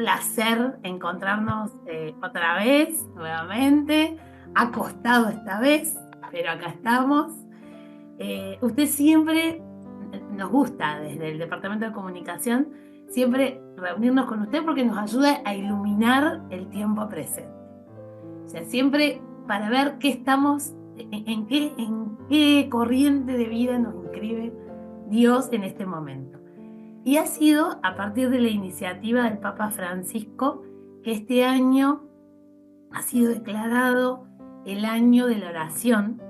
placer encontrarnos otra vez, nuevamente, acostado esta vez, pero acá estamos. Usted siempre, nos gusta desde el Departamento de Comunicación, siempre reunirnos con usted porque nos ayuda a iluminar el tiempo presente. O sea, siempre para ver qué estamos, en qué corriente de vida nos inscribe Dios en este momento. Y ha sido a partir de la iniciativa del Papa Francisco que este año ha sido declarado el año de la oración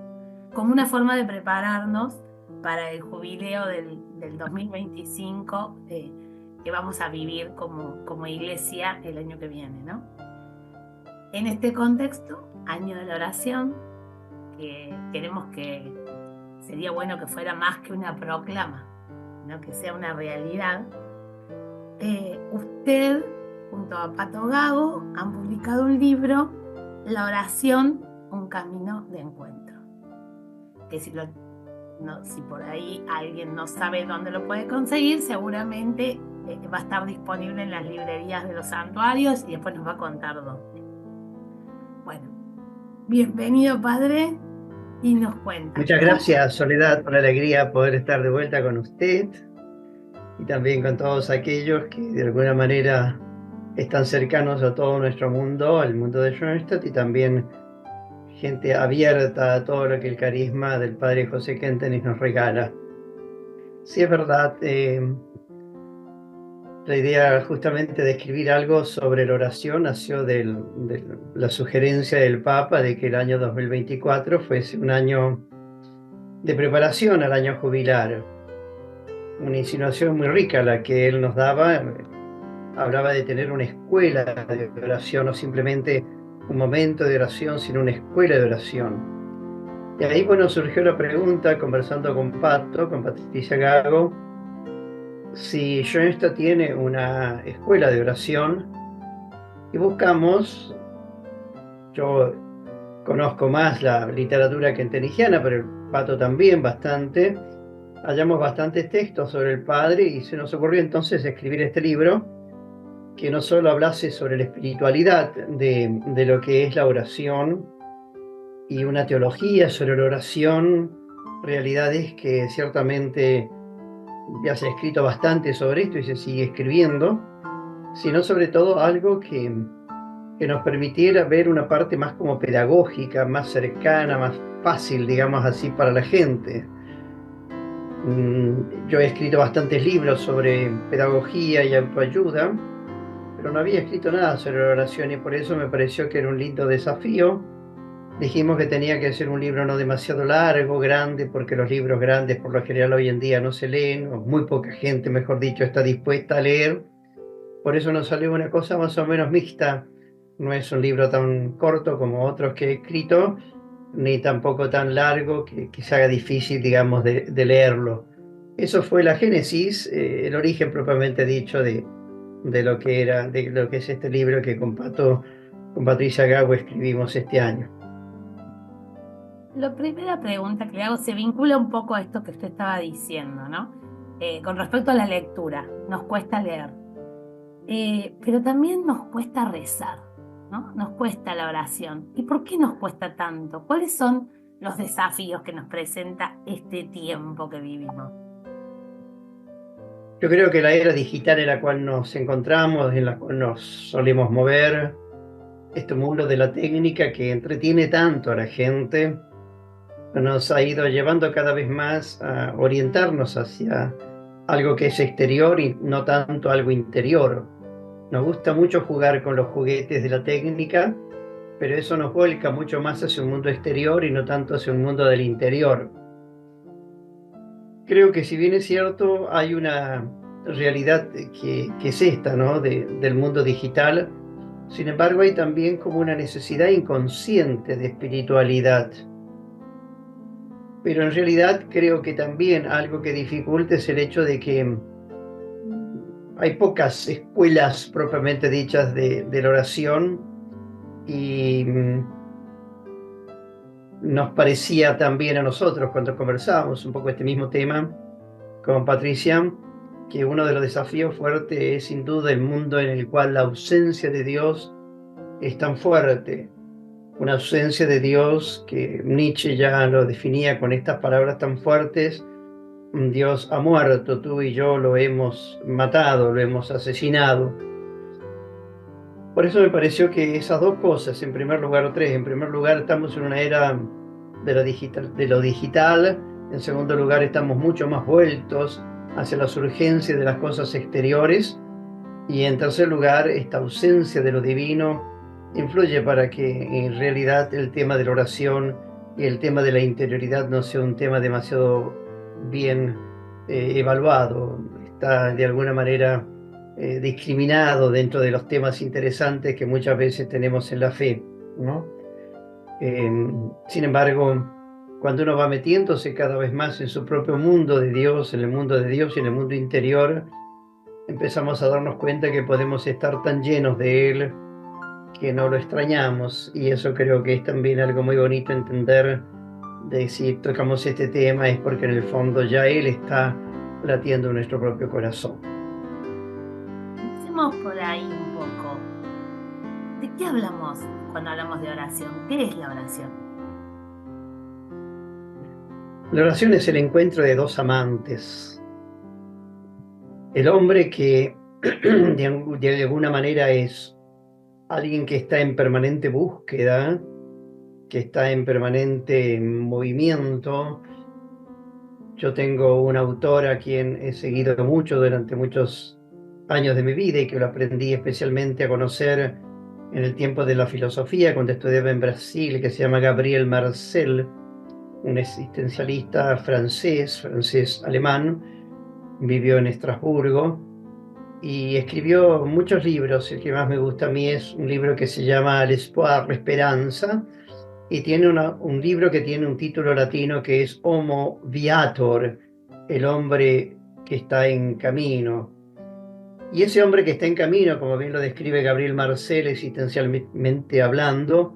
como una forma de prepararnos para el jubileo del 2025 que vamos a vivir como iglesia el año que viene, ¿no? En este contexto, año de la oración, que queremos que sería bueno que fuera más que una proclama, ¿no? Que sea una realidad. Usted, junto a Pato Gago, han publicado un libro, La oración, un camino de encuentro. Que si por ahí alguien no sabe dónde lo puede conseguir, seguramente va a estar disponible en las librerías de los santuarios y después nos va a contar dónde. Bueno, bienvenido, padre, y nos cuenta. Muchas gracias, Soledad, una alegría poder estar de vuelta con usted y también con todos aquellos que de alguna manera están cercanos a todo nuestro mundo, al mundo de Schoenstatt, y también gente abierta a todo lo que el carisma del Padre José Kentenich nos regala. Sí, es verdad, la idea justamente de escribir algo sobre la oración nació de la sugerencia del Papa de que el año 2024 fuese un año de preparación al año jubilar. Una insinuación muy rica la que él nos daba. Hablaba de tener una escuela de oración, no simplemente un momento de oración, sino una escuela de oración. Y ahí, bueno, surgió la pregunta, conversando con Patricia Gago, si Schoenstatt tiene una escuela de oración, y buscamos, yo conozco más la literatura kentenichiana, pero el Pato también bastante, hallamos bastantes textos sobre el Padre y se nos ocurrió entonces escribir este libro que no solo hablase sobre la espiritualidad de lo que es la oración y una teología sobre la oración, realidades que ciertamente ya se ha escrito bastante sobre esto y se sigue escribiendo, sino sobre todo algo que nos permitiera ver una parte más como pedagógica, más cercana, más fácil, digamos así, para la gente. Yo he escrito bastantes libros sobre pedagogía y autoayuda, pero no había escrito nada sobre la oración y por eso me pareció que era un lindo desafío. Dijimos que tenía que ser un libro no demasiado largo, grande, porque los libros grandes por lo general hoy en día no se leen, o muy poca gente, mejor dicho, está dispuesta a leer. Por eso nos salió una cosa más o menos mixta. No es un libro tan corto como otros que he escrito, ni tampoco tan largo que se haga difícil, digamos, de leerlo. Eso fue la génesis, el origen propiamente dicho de lo que es este libro que con Patricia Gago escribimos este año. La primera pregunta que le hago se vincula un poco a esto que usted estaba diciendo, ¿no? Con respecto a la lectura, nos cuesta leer, pero también nos cuesta rezar, ¿no? Nos cuesta la oración. ¿Y por qué nos cuesta tanto? ¿Cuáles son los desafíos que nos presenta este tiempo que vivimos? Yo creo que la era digital en la cual nos encontramos, en la cual nos solemos mover, este mundo de la técnica que entretiene tanto a la gente, nos ha ido llevando cada vez más a orientarnos hacia algo que es exterior y no tanto algo interior. Nos gusta mucho jugar con los juguetes de la técnica, pero eso nos vuelca mucho más hacia un mundo exterior y no tanto hacia un mundo del interior. Creo que si bien es cierto, hay una realidad que es esta, ¿no? Del mundo digital. Sin embargo, hay también como una necesidad inconsciente de espiritualidad. Pero en realidad creo que también algo que dificulta es el hecho de que hay pocas escuelas propiamente dichas de la oración y nos parecía también a nosotros cuando conversábamos un poco este mismo tema con Patricia, que uno de los desafíos fuertes es sin duda el mundo en el cual la ausencia de Dios es tan fuerte. Una ausencia de Dios que Nietzsche ya lo definía con estas palabras tan fuertes: Dios ha muerto, tú y yo lo hemos matado, lo hemos asesinado. Por eso me pareció que esas dos cosas, en primer lugar, o tres, en primer lugar estamos en una era de lo digital, en segundo lugar estamos mucho más vueltos hacia las urgencias de las cosas exteriores, y en tercer lugar esta ausencia de lo divino influye para que en realidad el tema de la oración y el tema de la interioridad no sea un tema demasiado bien evaluado. Está de alguna manera discriminado dentro de los temas interesantes que muchas veces tenemos en la fe, ¿no? Sin embargo, cuando uno va metiéndose cada vez más en su propio mundo de Dios, en el mundo de Dios y en el mundo interior, empezamos a darnos cuenta que podemos estar tan llenos de Él que no lo extrañamos, y eso creo que es también algo muy bonito entender, de si tocamos este tema es porque en el fondo ya Él está latiendo en nuestro propio corazón. Empecemos por ahí un poco. ¿De qué hablamos cuando hablamos de oración? ¿Qué es la oración? La oración es el encuentro de dos amantes. El hombre que de alguna manera es alguien que está en permanente búsqueda, que está en permanente movimiento. Yo tengo un autor a quien he seguido mucho durante muchos años de mi vida y que lo aprendí especialmente a conocer en el tiempo de la filosofía, cuando estudiaba en Brasil, que se llama Gabriel Marcel, un existencialista francés-alemán, vivió en Estrasburgo y escribió muchos libros. El que más me gusta a mí es un libro que se llama L'Espoir, la esperanza, y tiene un libro que tiene un título latino que es Homo Viator, el hombre que está en camino. Y ese hombre que está en camino, como bien lo describe Gabriel Marcel, existencialmente hablando,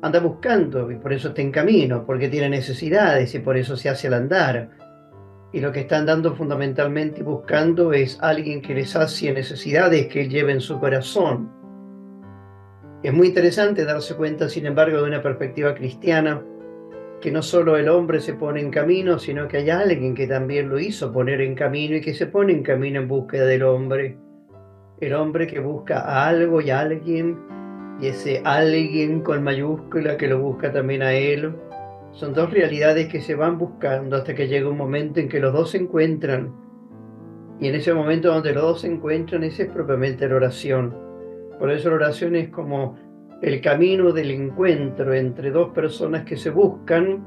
anda buscando, y por eso está en camino, porque tiene necesidades y por eso se hace al andar. Y lo que está andando fundamentalmente buscando es alguien que le sacie necesidades que él lleva en su corazón. Es muy interesante darse cuenta, sin embargo, de una perspectiva cristiana, que no solo el hombre se pone en camino, sino que hay alguien que también lo hizo poner en camino y que se pone en camino en búsqueda del hombre. El hombre que busca a algo y a alguien, y ese alguien con mayúscula que lo busca también a él. Son dos realidades que se van buscando hasta que llega un momento en que los dos se encuentran. Y en ese momento donde los dos se encuentran, esa es propiamente la oración. Por eso la oración es como el camino del encuentro entre dos personas que se buscan,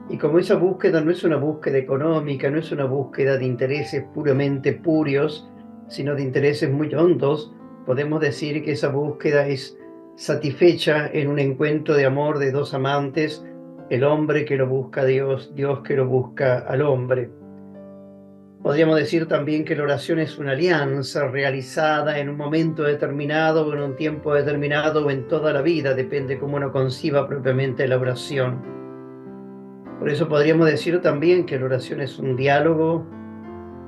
y como esa búsqueda no es una búsqueda económica, no es una búsqueda de intereses puramente purios, sino de intereses muy hondos, podemos decir que esa búsqueda es satisfecha en un encuentro de amor de dos amantes, el hombre que lo busca a Dios, Dios que lo busca al hombre. Podríamos decir también que la oración es una alianza realizada en un momento determinado, o en un tiempo determinado, o en toda la vida, depende cómo uno conciba propiamente la oración. Por eso podríamos decir también que la oración es un diálogo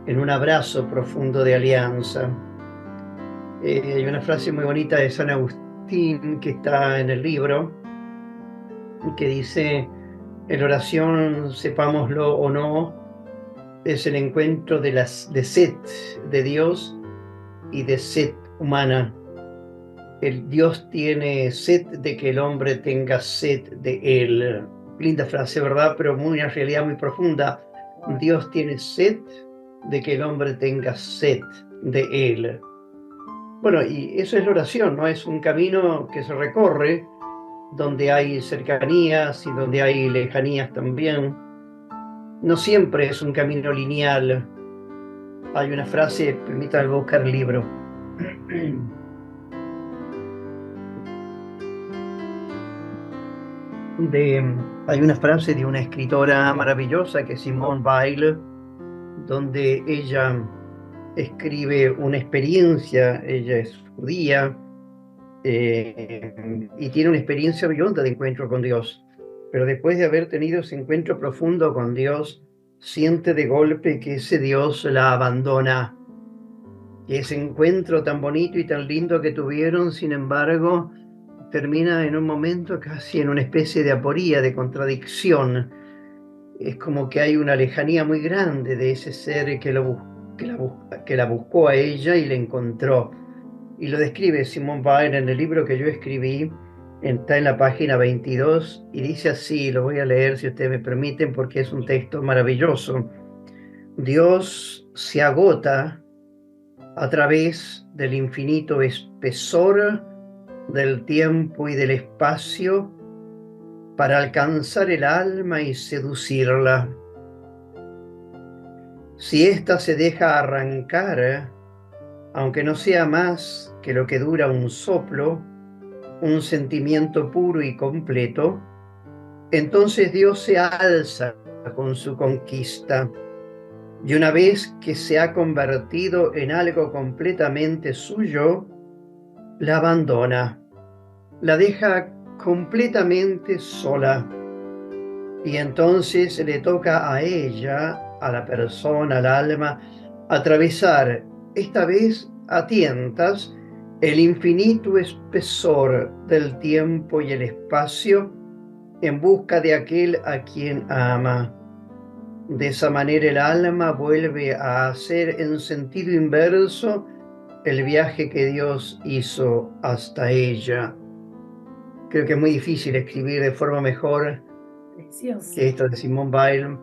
en un abrazo profundo de alianza. Hay una frase muy bonita de San Agustín que está en el libro, que dice: en la oración, sepámoslo o no, es el encuentro de sed de Dios y de sed humana. El Dios tiene sed de que el hombre tenga sed de él. Linda frase, ¿verdad? Pero una realidad muy profunda. Dios tiene sed de que el hombre tenga sed de él. Bueno, y eso es la oración, ¿no? Es un camino que se recorre, donde hay cercanías y donde hay lejanías también. No siempre es un camino lineal. Hay una frase, permítanme buscar el libro. Hay una frase de una escritora maravillosa que es Simone Weil, donde ella escribe una experiencia. Ella es judía y tiene una experiencia muy honda de encuentro con Dios. Pero después de haber tenido ese encuentro profundo con Dios, siente de golpe que ese Dios la abandona que ese encuentro tan bonito y tan lindo que tuvieron, sin embargo, termina en un momento casi en una especie de aporía, de contradicción. Es como que hay una lejanía muy grande de ese ser que la buscó a ella y la encontró. Y lo describe Simone Weil en el libro que yo escribí, está en la página 22 y dice así, lo voy a leer si ustedes me permiten porque es un texto maravilloso. Dios se agota a través del infinito espesor del tiempo y del espacio para alcanzar el alma y seducirla. Si ésta se deja arrancar, aunque no sea más que lo que dura un soplo, un sentimiento puro y completo, entonces Dios se alza con su conquista. Y una vez que se ha convertido en algo completamente suyo, la abandona, la deja completamente sola. Y entonces le toca a ella, a la persona, al alma, atravesar, esta vez a tientas, el infinito espesor del tiempo y el espacio en busca de aquel a quien ama. De esa manera el alma vuelve a hacer en sentido inverso el viaje que Dios hizo hasta ella. Creo que es muy difícil escribir de forma mejor Precioso. que esto de Simone Weil,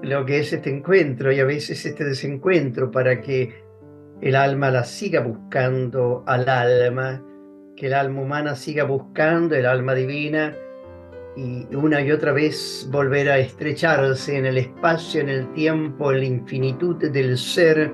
lo que es este encuentro y a veces este desencuentro para que el alma la siga buscando al alma, que el alma humana siga buscando el alma divina y una y otra vez volver a estrecharse en el espacio, en el tiempo, en la infinitud del ser,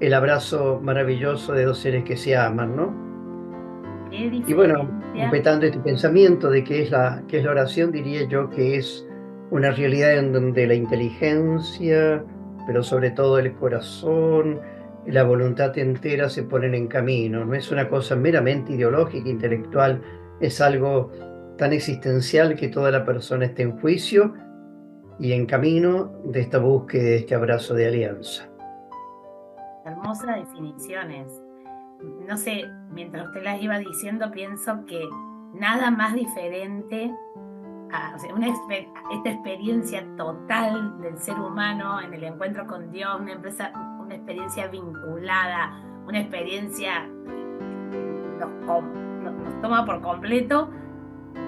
el abrazo maravilloso de dos seres que se aman, ¿no? Qué Y bueno, diferencia. completando este pensamiento de qué es la oración, diría yo que es una realidad en donde la inteligencia, pero sobre todo el corazón y la voluntad entera se ponen en camino. No es una cosa meramente ideológica, intelectual, es algo tan existencial que toda la persona esté en juicio y en camino de esta búsqueda, de este abrazo de alianza. Hermosas definiciones. No sé, mientras usted las iba diciendo, pienso que nada más diferente a, o sea, esta experiencia total del ser humano en el encuentro con Dios, una experiencia vinculada, una experiencia que nos toma por completo,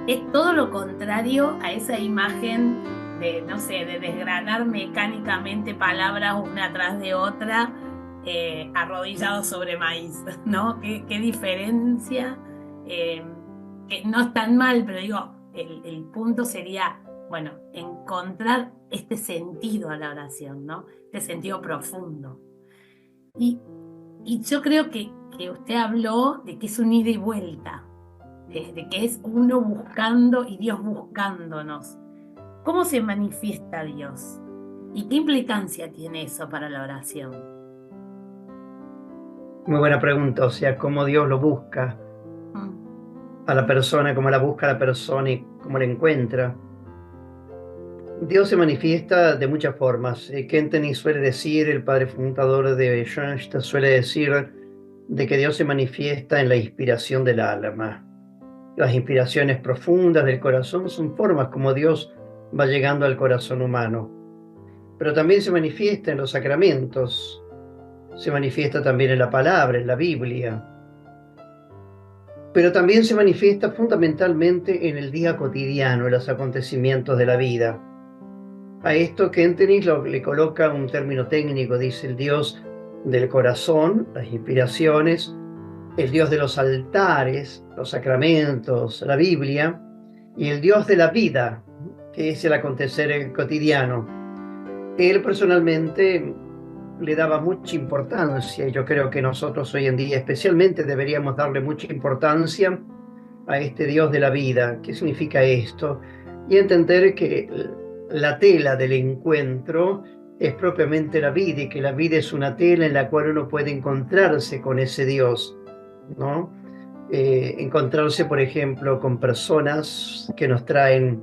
es todo lo contrario a esa imagen de, no sé, de desgranar mecánicamente palabras una tras de otra, arrodillados sobre maíz, ¿no? Qué diferencia, que no es tan mal, pero digo, el punto sería, bueno, encontrar este sentido a la oración, ¿no? Este sentido profundo. Y, y yo creo que usted habló de que es un ida y vuelta, de que es uno buscando y Dios buscándonos. ¿Cómo se manifiesta Dios? ¿Y qué implicancia tiene eso para la oración? Muy buena pregunta, o sea, cómo Dios lo busca a la persona, cómo la busca a la persona y cómo la encuentra. Dios se manifiesta de muchas formas. Kentenich suele decir, el padre fundador de Schoenstatt suele decir de que Dios se manifiesta en la inspiración del alma. Las inspiraciones profundas del corazón son formas como Dios va llegando al corazón humano. Pero también se manifiesta en los sacramentos, se manifiesta también en la palabra, en la Biblia. Pero también se manifiesta fundamentalmente en el día cotidiano, en los acontecimientos de la vida. A esto Kentenich le coloca un término técnico, dice el Dios del corazón, las inspiraciones, el Dios de los altares, los sacramentos, la Biblia, y el Dios de la vida, que es el acontecer cotidiano. Él personalmente le daba mucha importancia, y yo creo que nosotros hoy en día especialmente deberíamos darle mucha importancia a este Dios de la vida. ¿Qué significa esto? Y entender que la tela del encuentro es propiamente la vida y que la vida es una tela en la cual uno puede encontrarse con ese Dios, ¿no? Encontrarse, por ejemplo, con personas que nos traen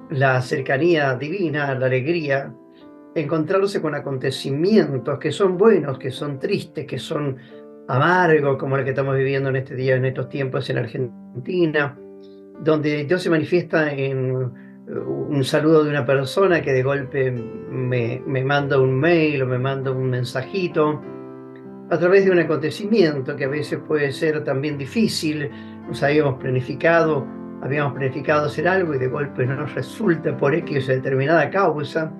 la cercanía divina, la alegría, encontrarse con acontecimientos que son buenos, que son tristes, que son amargos, como el que estamos viviendo en este día, en estos tiempos en Argentina, donde Dios se manifiesta en un saludo de una persona que de golpe me manda un mail o me manda un mensajito, a través de un acontecimiento que a veces puede ser también difícil. Habíamos planificado hacer algo y de golpe no resulta por X o determinada causa.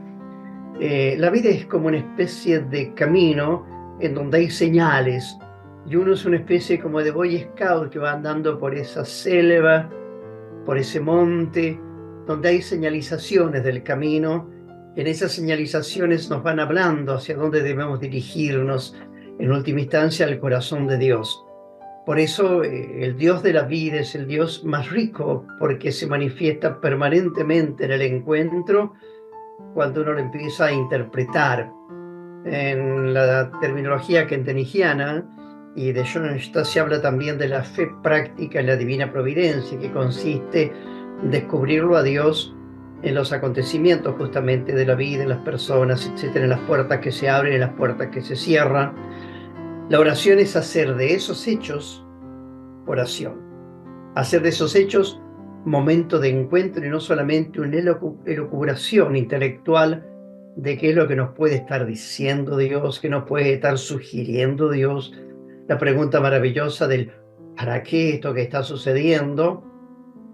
La vida es como una especie de camino en donde hay señales, y uno es una especie como de Boy Scout que va andando por esa selva, por ese monte, donde hay señalizaciones del camino. En esas señalizaciones nos van hablando hacia dónde debemos dirigirnos, en última instancia al corazón de Dios. Por eso el Dios de la vida es el Dios más rico, porque se manifiesta permanentemente en el encuentro cuando uno lo empieza a interpretar. En la terminología kentenigiana y de John Stott se habla también de la fe práctica en la divina providencia, que consiste en descubrirlo a Dios en los acontecimientos justamente de la vida, en las personas, etcétera, en las puertas que se abren, en las puertas que se cierran. La oración es hacer de esos hechos oración, hacer de esos hechos momento de encuentro y no solamente una elucubración intelectual de qué es lo que nos puede estar diciendo Dios, qué nos puede estar sugiriendo Dios. La pregunta maravillosa del ¿para qué esto que está sucediendo?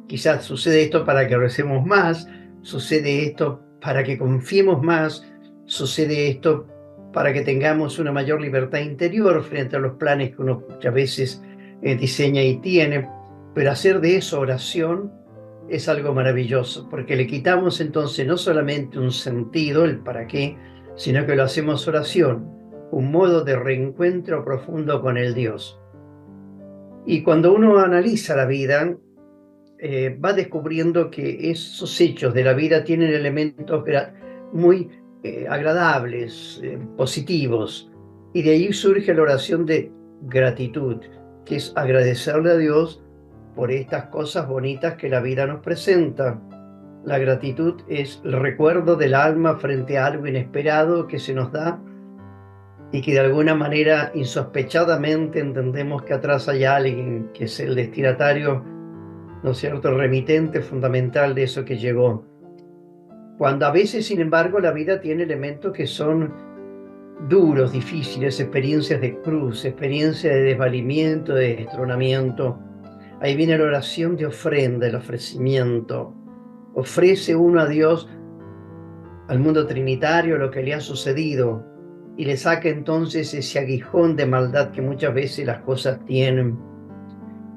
Quizás sucede esto para que recemos más, sucede esto para que confiemos más, sucede esto para que tengamos una mayor libertad interior frente a los planes que uno muchas veces diseña y tiene. Pero hacer de eso oración es algo maravilloso, porque le quitamos entonces no solamente un sentido, el para qué, sino que lo hacemos oración, un modo de reencuentro profundo con el Dios. Y cuando uno analiza la vida, va descubriendo que esos hechos de la vida tienen elementos muy agradables, positivos, y de ahí surge la oración de gratitud, que es agradecerle a Dios por estas cosas bonitas que la vida nos presenta. La gratitud es el recuerdo del alma frente a algo inesperado que se nos da y que de alguna manera insospechadamente entendemos que atrás hay alguien que es el destinatario, ¿no es cierto?, el remitente fundamental de eso que llegó. Cuando a veces, sin embargo, la vida tiene elementos que son duros, difíciles, experiencias de cruz, experiencias de desvalimiento, de destronamiento, ahí viene la oración de ofrenda, el ofrecimiento. Ofrece uno a Dios, al mundo trinitario, lo que le ha sucedido y le saca entonces ese aguijón de maldad que muchas veces las cosas tienen.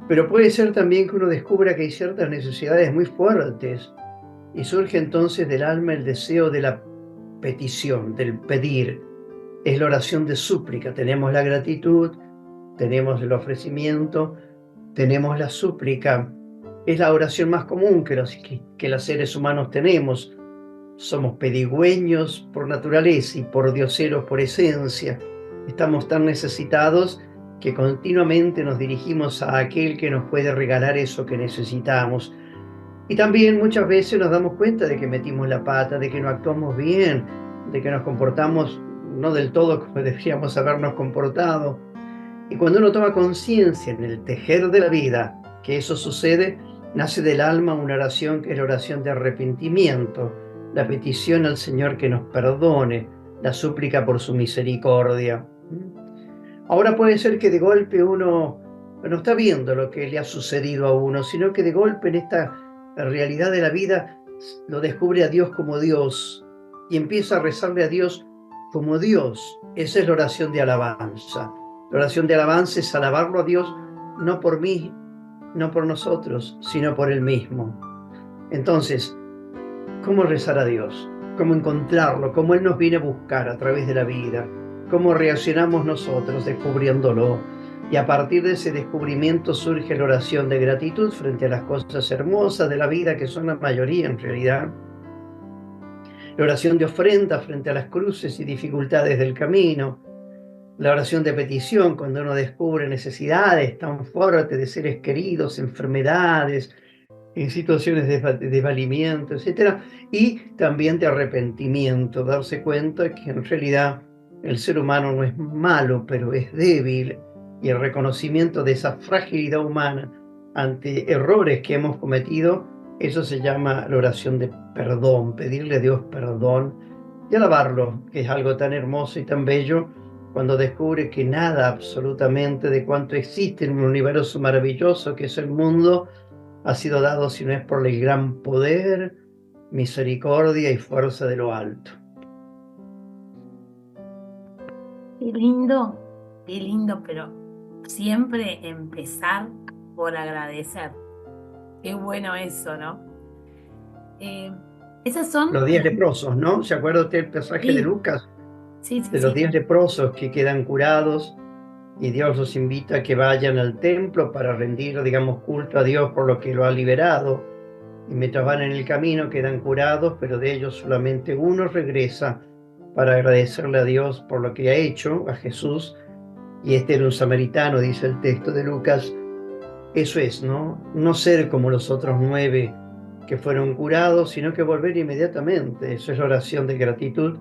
Pero puede ser también que uno descubra que hay ciertas necesidades muy fuertes y surge entonces del alma el deseo de la petición, del pedir. Es la oración de súplica. Tenemos la gratitud, tenemos el ofrecimiento, tenemos la súplica. Es la oración más común que los seres humanos tenemos. Somos pedigüeños por naturaleza y por dioseros por esencia. Estamos tan necesitados que continuamente nos dirigimos a aquel que nos puede regalar eso que necesitamos. Y también muchas veces nos damos cuenta de que metimos la pata, de que no actuamos bien, de que nos comportamos no del todo como deberíamos habernos comportado. Y cuando uno toma conciencia en el tejer de la vida que eso sucede, nace del alma una oración que es la oración de arrepentimiento, la petición al Señor que nos perdone, la súplica por su misericordia. Ahora puede ser que de golpe uno no está viendo lo que le ha sucedido a uno, sino que de golpe en esta realidad de la vida lo descubre a Dios como Dios y empieza a rezarle a Dios como Dios. Esa es la oración de alabanza. La oración de alabanza es alabarlo a Dios no por mí, no por nosotros, sino por Él mismo. Entonces, ¿cómo rezar a Dios? ¿Cómo encontrarlo? ¿Cómo Él nos viene a buscar a través de la vida? ¿Cómo reaccionamos nosotros descubriéndolo? Y a partir de ese descubrimiento surge la oración de gratitud frente a las cosas hermosas de la vida, que son la mayoría en realidad. La oración de ofrenda frente a las cruces y dificultades del camino. La oración de petición cuando uno descubre necesidades tan fuertes de seres queridos, enfermedades, en situaciones de valimiento, etcétera, y también de arrepentimiento, darse cuenta que en realidad el ser humano no es malo, pero es débil, y el reconocimiento de esa fragilidad humana ante errores que hemos cometido, eso se llama la oración de perdón, pedirle a Dios perdón y alabarlo, que es algo tan hermoso y tan bello cuando descubre que nada absolutamente de cuanto existe en un universo maravilloso que es el mundo ha sido dado si no es por el gran poder, misericordia y fuerza de lo alto. Qué lindo, pero siempre empezar por agradecer. Qué bueno eso, ¿no? Esas son Los 10 leprosos, ¿no? ¿Se acuerda usted el pasaje de Sí, Lucas? sí, sí, De los sí. 10 leprosos que quedan curados y Dios los invita a que vayan al templo para rendir, digamos, culto a Dios por lo que lo ha liberado. Y mientras van en el camino quedan curados, pero de ellos solamente uno regresa para agradecerle a Dios por lo que ha hecho, a Jesús. Y este era un samaritano, dice el texto de Lucas. Eso es, ¿no? No ser como los otros 9 que fueron curados, sino que volver inmediatamente. Eso es la oración de gratitud,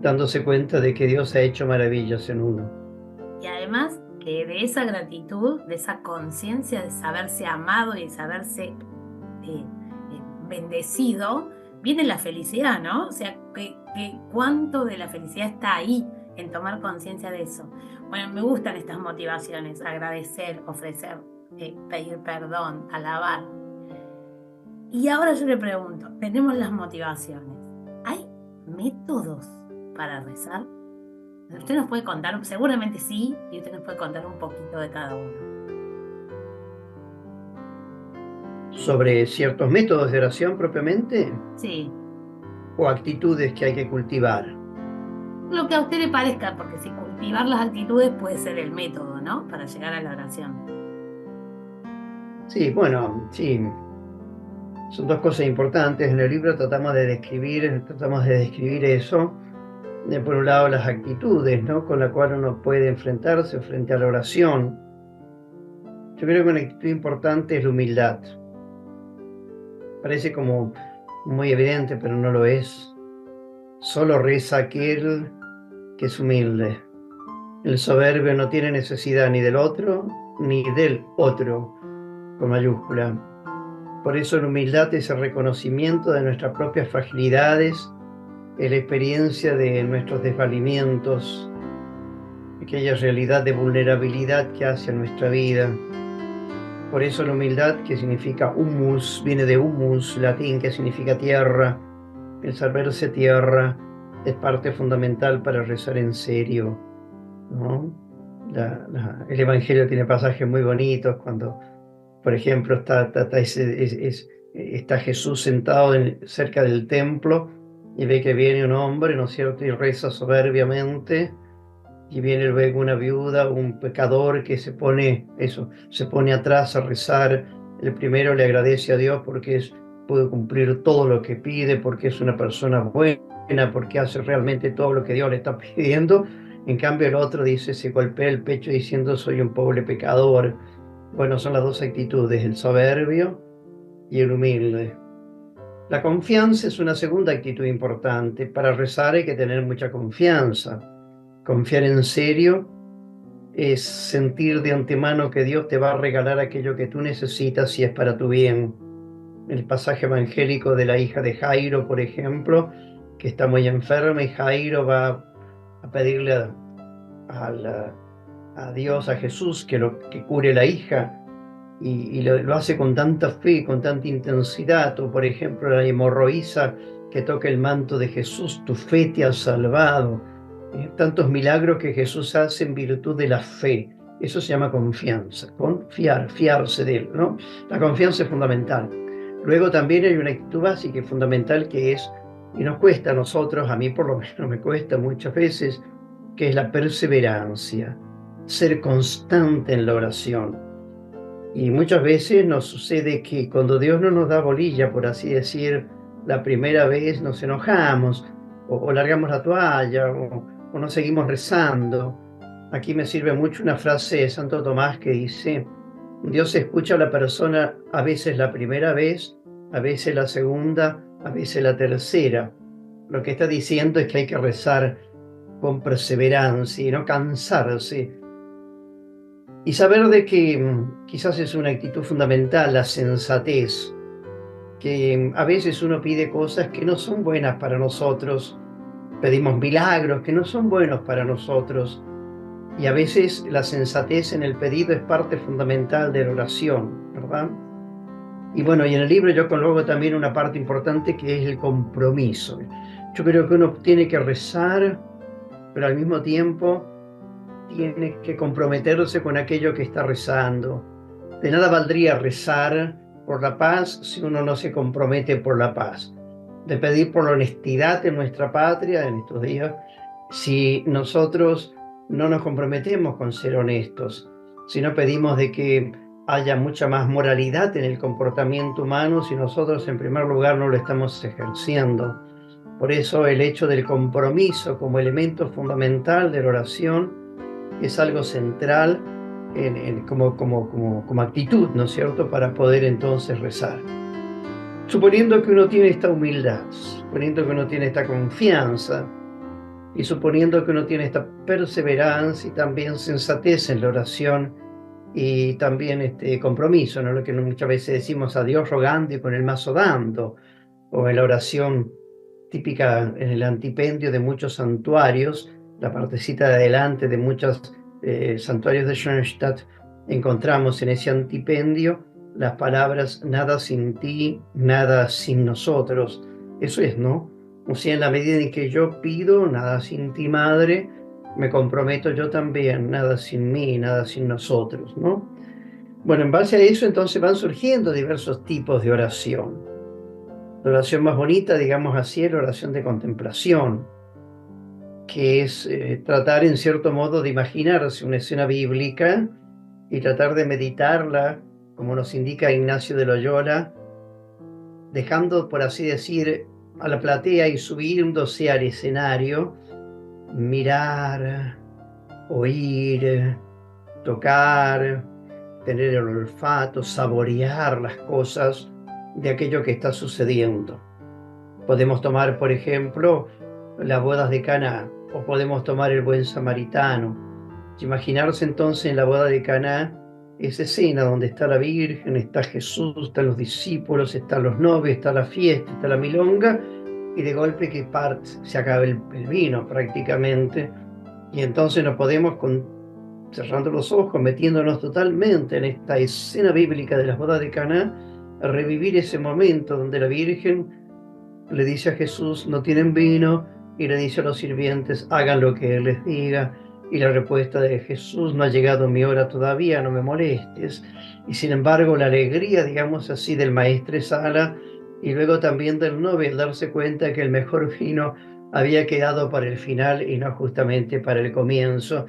dándose cuenta de que Dios ha hecho maravillas en uno. Y además que de esa gratitud, de esa conciencia de saberse amado y de saberse bendecido, viene la felicidad, ¿no? O sea, que cuánto de la felicidad está ahí en tomar conciencia de eso. Bueno, me gustan estas motivaciones, agradecer, ofrecer, pedir perdón, alabar. Y ahora yo le pregunto, tenemos las motivaciones. ¿Hay métodos para rezar? Usted nos puede contar, seguramente sí, y usted nos puede contar un poquito de cada uno. Sobre ciertos métodos de oración propiamente Sí, o actitudes que hay que cultivar. lo que a usted le parezca, porque si cultivar las actitudes puede ser el método, ¿no? Para llegar a la oración. Sí, bueno, sí, son dos cosas importantes. En el libro tratamos de describir eso. Por un lado, las actitudes, ¿no? Con la cual uno puede enfrentarse frente a la oración. Yo creo que una actitud importante es la humildad. Parece como muy evidente, pero no lo es. Solo reza aquel que es humilde. El soberbio no tiene necesidad ni del otro, ni del otro, con mayúscula. Por eso la humildad es el reconocimiento de nuestras propias fragilidades, es la experiencia de nuestros desvalimientos, aquella realidad de vulnerabilidad que hace a nuestra vida. Por eso la humildad, que significa humus, viene de humus, latín, que significa tierra. El saberse tierra es parte fundamental para rezar en serio, ¿no? El Evangelio tiene pasajes muy bonitos cuando, por ejemplo, está Jesús sentado cerca del templo y ve que viene un hombre, ¿no es cierto?, y reza soberbiamente, y viene luego una viuda, un pecador que se pone atrás a rezar. El primero le agradece a Dios porque puede cumplir todo lo que pide, porque es una persona buena, porque hace realmente todo lo que Dios le está pidiendo. En cambio el otro se golpea el pecho diciendo soy un pobre pecador. Bueno, son las dos actitudes, el soberbio y el humilde. La confianza es una segunda actitud importante. Para rezar hay que tener mucha confianza. Confiar en serio es sentir de antemano que Dios te va a regalar aquello que tú necesitas y es para tu bien. El pasaje evangélico de la hija de Jairo, por ejemplo, que está muy enferma y Jairo va a pedirle a Dios, a Jesús, que cure la hija, y lo hace con tanta fe, con tanta intensidad. O por ejemplo la hemorroísa que toca el manto de Jesús, tu fe te ha salvado. Tantos milagros que Jesús hace en virtud de la fe. Eso se llama confianza, confiar, fiarse de él, ¿no? La confianza es fundamental. Luego también hay una actitud básica y fundamental que es, y nos cuesta a nosotros, a mí por lo menos me cuesta muchas veces, que es la perseverancia, ser constante en la oración. Y muchas veces nos sucede que cuando Dios no nos da bolilla, por así decir, la primera vez nos enojamos, o largamos la toalla, o no seguimos rezando. Aquí me sirve mucho una frase de Santo Tomás que dice, Dios escucha a la persona a veces la primera vez, a veces la segunda, a veces la tercera. Lo que está diciendo es que hay que rezar con perseverancia y no cansarse. Y saber de que quizás es una actitud fundamental, la sensatez, que a veces uno pide cosas que no son buenas para nosotros, pedimos milagros que no son buenos para nosotros, y a veces la sensatez en el pedido es parte fundamental de la oración, ¿verdad? Y bueno, y en el libro yo coloco también una parte importante que es el compromiso. Yo creo que uno tiene que rezar, pero al mismo tiempo tiene que comprometerse con aquello que está rezando. De nada valdría rezar por la paz si uno no se compromete por la paz. De pedir por la honestidad en nuestra patria en estos días, si nosotros no nos comprometemos con ser honestos, si no pedimos de que haya mucha más moralidad en el comportamiento humano, si nosotros en primer lugar no lo estamos ejerciendo. Por eso el hecho del compromiso como elemento fundamental de la oración es algo central como actitud, ¿no es cierto?, para poder entonces rezar. Suponiendo que uno tiene esta humildad, suponiendo que uno tiene esta confianza y suponiendo que uno tiene esta perseverancia y también sensatez en la oración y también compromiso, ¿no? Lo que muchas veces decimos a Dios rogando y con el mazo dando, o en la oración típica en el antipendio de muchos santuarios, la partecita de adelante de muchos santuarios de Schoenstatt, encontramos en ese antipendio las palabras nada sin ti, nada sin nosotros. Eso es, ¿no? O sea, en la medida en que yo pido nada sin ti, Madre, me comprometo yo también, nada sin mí, nada sin nosotros, ¿no? Bueno, en base a eso entonces van surgiendo diversos tipos de oración. La oración más bonita, digamos así, es la oración de contemplación, que es tratar en cierto modo de imaginarse una escena bíblica y tratar de meditarla, como nos indica Ignacio de Loyola, dejando, por así decir, a la platea y subiéndose al escenario, mirar, oír, tocar, tener el olfato, saborear las cosas de aquello que está sucediendo. Podemos tomar, por ejemplo, las bodas de Caná, o podemos tomar el buen samaritano. Imaginarse entonces en la boda de Caná esa escena donde está la Virgen, está Jesús, están los discípulos, están los novios, está la fiesta, está la milonga, y de golpe que se acaba el vino prácticamente, y entonces nos podemos, cerrando los ojos, metiéndonos totalmente en esta escena bíblica de las bodas de Caná, a revivir ese momento donde la Virgen le dice a Jesús, no tienen vino, y le dice a los sirvientes, hagan lo que Él les diga, y la respuesta de Jesús, no ha llegado mi hora todavía, no me molestes. Y sin embargo la alegría, digamos así, del maestresala y luego también del novio, al darse cuenta que el mejor vino había quedado para el final y no justamente para el comienzo.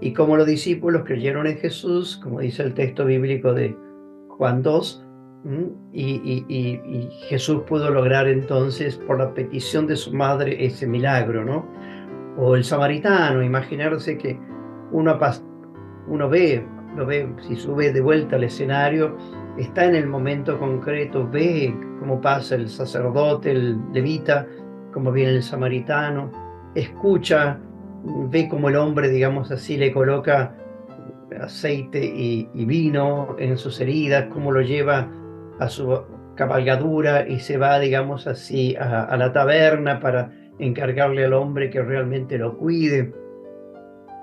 Y como los discípulos creyeron en Jesús, como dice el texto bíblico de Juan 2, y Jesús pudo lograr entonces, por la petición de su madre, ese milagro, ¿no? O el samaritano, imaginarse que uno lo ve, si sube de vuelta al escenario, está en el momento concreto, ve cómo pasa el sacerdote, el levita, cómo viene el samaritano, escucha, ve cómo el hombre, digamos así, le coloca aceite y vino en sus heridas, cómo lo lleva a su cabalgadura y se va, digamos así, a la taberna para encargarle al hombre que realmente lo cuide,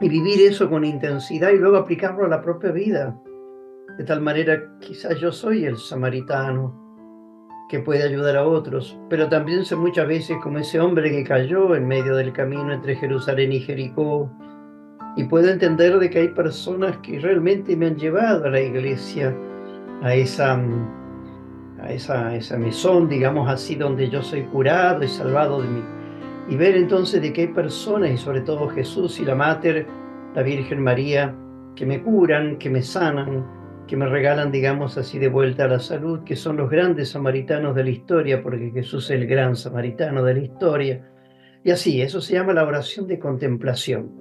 y vivir eso con intensidad y luego aplicarlo a la propia vida. De tal manera, quizás yo soy el samaritano que puede ayudar a otros, pero también soy muchas veces como ese hombre que cayó en medio del camino entre Jerusalén y Jericó, y puedo entender de que hay personas que realmente me han llevado a la iglesia, a esa mesón, digamos así, donde yo soy curado y salvado de mí. Y ver entonces de que hay personas, y sobre todo Jesús y la Mater, la Virgen María, que me curan, que me sanan, que me regalan, digamos así, de vuelta a la salud, que son los grandes samaritanos de la historia, porque Jesús es el gran samaritano de la historia. Y así, eso se llama la oración de contemplación.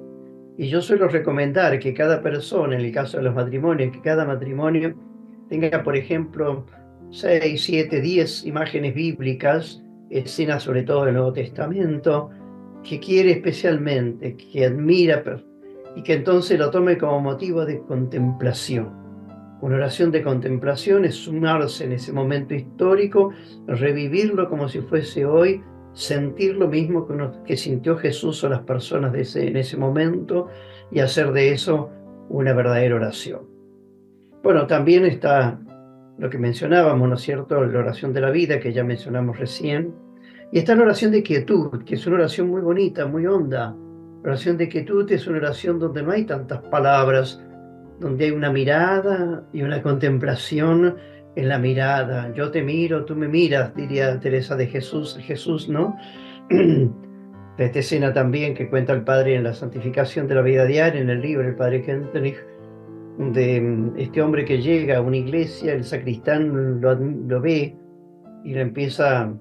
Y yo suelo recomendar que cada persona, en el caso de los matrimonios, que cada matrimonio tenga, por ejemplo, 6, 7, 10 imágenes bíblicas, escenas sobre todo del Nuevo Testamento, que quiere especialmente, que admira, y que entonces lo tome como motivo de contemplación. Una oración de contemplación es sumarse en ese momento histórico, revivirlo como si fuese hoy, sentir lo mismo que sintió Jesús o las personas en ese momento y hacer de eso una verdadera oración. Bueno, también está lo que mencionábamos, ¿no es cierto?, la oración de la vida, que ya mencionamos recién, y está la oración de quietud, que es una oración muy bonita, muy honda. La oración de quietud es una oración donde no hay tantas palabras, donde hay una mirada y una contemplación en la mirada. Yo te miro, tú me miras, diría Teresa de Jesús, ¿no? De esta escena también que cuenta el Padre en la santificación de la vida diaria, en el libro, el Padre Kentenich, de este hombre que llega a una iglesia, el sacristán lo ve y le empieza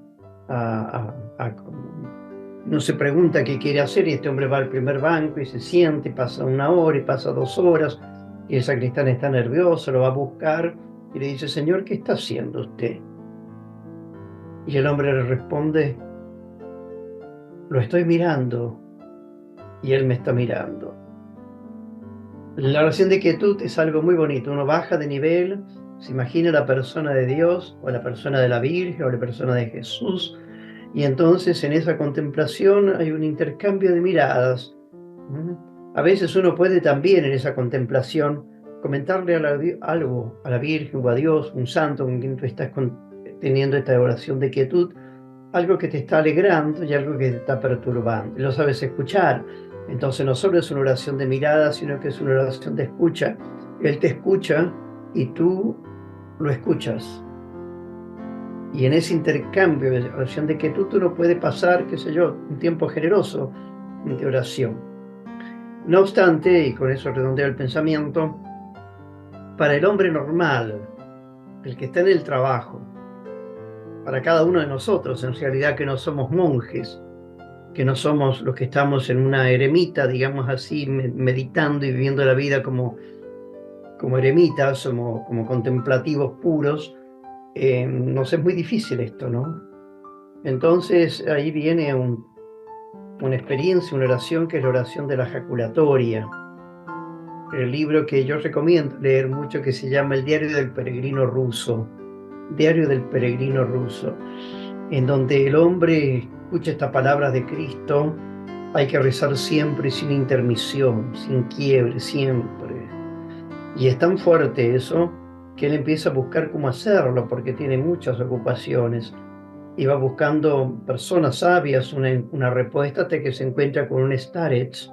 no se pregunta qué quiere hacer, y este hombre va al primer banco y se siente, pasa 1 hora y pasa 2 horas, y el sacristán está nervioso, lo va a buscar y le dice: Señor, ¿qué está haciendo usted? Y el hombre le responde: lo estoy mirando y él me está mirando. La oración de quietud es algo muy bonito. Uno baja de nivel, se imagina la persona de Dios o la persona de la Virgen o la persona de Jesús, y entonces en esa contemplación hay un intercambio de miradas. A veces uno puede también en esa contemplación comentarle algo a la Virgen o a Dios, un santo con quien tú estás teniendo esta oración de quietud, algo que te está alegrando y algo que te está perturbando. Y lo sabes escuchar. Entonces no solo es una oración de mirada, sino que es una oración de escucha. Él te escucha y tú lo escuchas. Y en ese intercambio de oración de quietud uno puede pasar, qué sé yo, un tiempo generoso de oración. No obstante, y con eso redondeo el pensamiento, para el hombre normal, el que está en el trabajo, para cada uno de nosotros, en realidad, que no somos monjes, que no somos los que estamos en una eremita, digamos así, meditando y viviendo la vida como eremitas, como contemplativos puros, nos es muy difícil esto, ¿no? Entonces ahí viene una experiencia, una oración, que es la oración de la jaculatoria. El libro que yo recomiendo leer mucho, que se llama El Diario del Peregrino Ruso. Diario del Peregrino Ruso, en donde el hombre escucha estas palabras de Cristo: hay que rezar siempre, sin intermisión, sin quiebre, siempre. Y es tan fuerte eso que él empieza a buscar cómo hacerlo, porque tiene muchas ocupaciones, y va buscando personas sabias, una respuesta, hasta que se encuentra con un starets,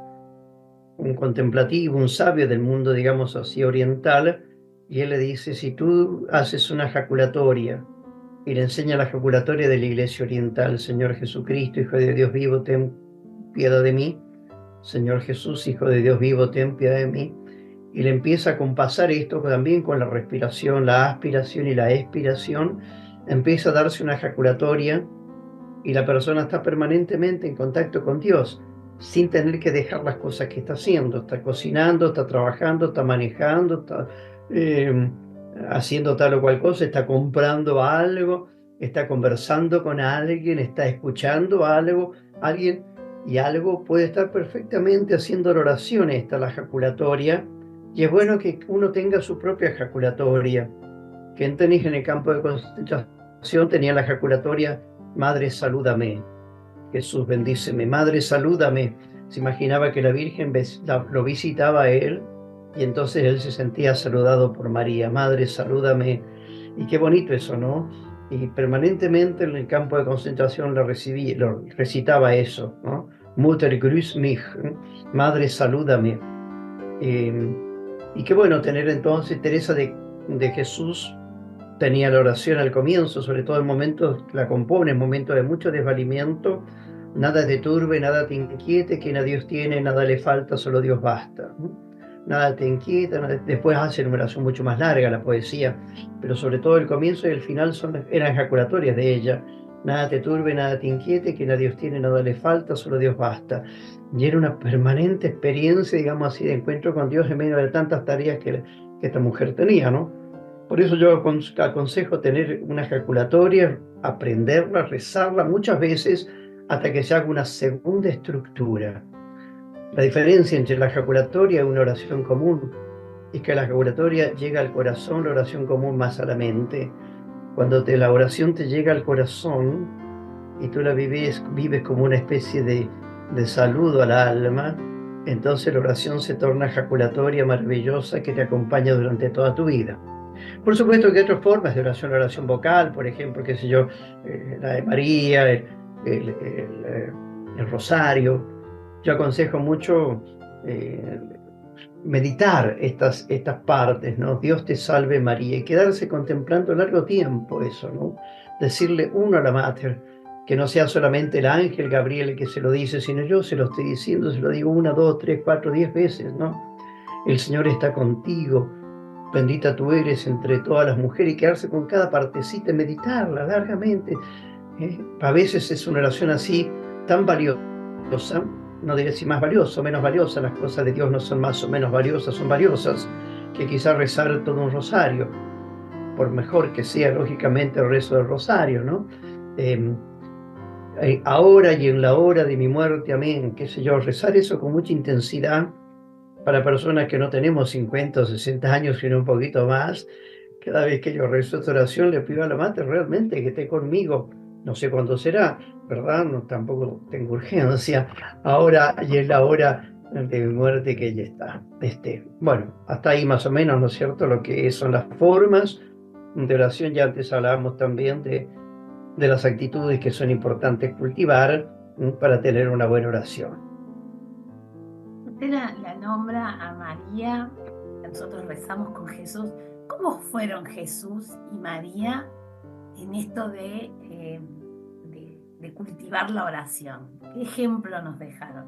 un contemplativo, un sabio del mundo, digamos así, oriental, y él le dice: si tú haces una jaculatoria, y le enseña la jaculatoria de la Iglesia Oriental: Señor Jesucristo, Hijo de Dios vivo, ten piedad de mí. Señor Jesús, Hijo de Dios vivo, ten piedad de mí. Y le empieza a compasar esto también con la respiración, la aspiración y la expiración. Empieza a darse una jaculatoria y la persona está permanentemente en contacto con Dios, sin tener que dejar las cosas que está haciendo. Está cocinando, está trabajando, está manejando, está haciendo tal o cual cosa, está comprando algo, está conversando con alguien, está escuchando algo, alguien, y algo puede estar perfectamente haciendo la oración, esta, la jaculatoria. Y es bueno que uno tenga su propia jaculatoria. Kentenich, en el campo de concentración, tenía la jaculatoria: Madre, salúdame. Jesús, bendíceme. Madre, salúdame. Se imaginaba que la Virgen lo visitaba a él, y entonces él se sentía saludado por María. Madre, salúdame. Y qué bonito eso, ¿no? Y permanentemente en el campo de concentración lo recitaba eso, ¿no? Mutter, grüß mich. Madre, salúdame. Y qué bueno tener entonces. Teresa de Jesús tenía la oración al comienzo, sobre todo en momentos, la compone en momentos de mucho desvalimiento: nada te turbe, nada te inquiete, quien a Dios tiene, nada le falta, solo Dios basta. Nada te inquieta. Después hace una oración mucho más larga, la poesía, pero sobre todo el comienzo y el final eran ejaculatorias de ella. nada te turbe, nada te inquiete, que nadie Dios tiene, nada le falta, solo Dios basta. Y era una permanente experiencia, digamos así, de encuentro con Dios en medio de tantas tareas que esta mujer tenía, ¿no? Por eso yo aconsejo tener una ejaculatoria, aprenderla, rezarla muchas veces hasta que se haga una segunda estructura. La diferencia entre la ejaculatoria y una oración común es que la ejaculatoria llega al corazón, la oración común más a la mente. Cuando la oración te llega al corazón y tú la vives como una especie de saludo al alma, entonces la oración se torna ejaculatoria, maravillosa, que te acompaña durante toda tu vida. Por supuesto que hay otras formas de oración, la oración vocal, por ejemplo, qué sé yo, la de María, el rosario. Yo aconsejo mucho meditar estas partes, ¿no? Dios te salve María, y quedarse contemplando largo tiempo eso, ¿no? Decirle uno a la Mater, que no sea solamente el ángel Gabriel el que se lo dice, sino yo se lo estoy diciendo, se lo digo 1, 2, 3, 4, 10 veces, ¿no? El Señor está contigo, bendita tú eres entre todas las mujeres, y quedarse con cada partecita y meditarla largamente. A veces es una oración así tan valiosa, no diré si más valiosa o menos valiosa, las cosas de Dios no son más o menos valiosas, son valiosas, que quizás rezar todo un rosario, por mejor que sea lógicamente el rezo del rosario, ¿no? Ahora y en la hora de mi muerte, amén, qué sé yo, rezar eso con mucha intensidad para personas que no tenemos 50 o 60 años, sino un poquito más. Cada vez que yo rezo esta oración le pido a la Madre realmente que esté conmigo. No sé cuándo será, ¿verdad? No, tampoco tengo urgencia. Ahora y es la hora de mi muerte que ella esté. Bueno, hasta ahí más o menos, ¿no es cierto? Lo que son las formas de oración. Ya antes hablábamos también de las actitudes que son importantes cultivar para tener una buena oración. Usted la nombra a María, nosotros rezamos con Jesús. ¿Cómo fueron Jesús y María en esto de cultivar la oración? ¿Qué ejemplo nos dejaron?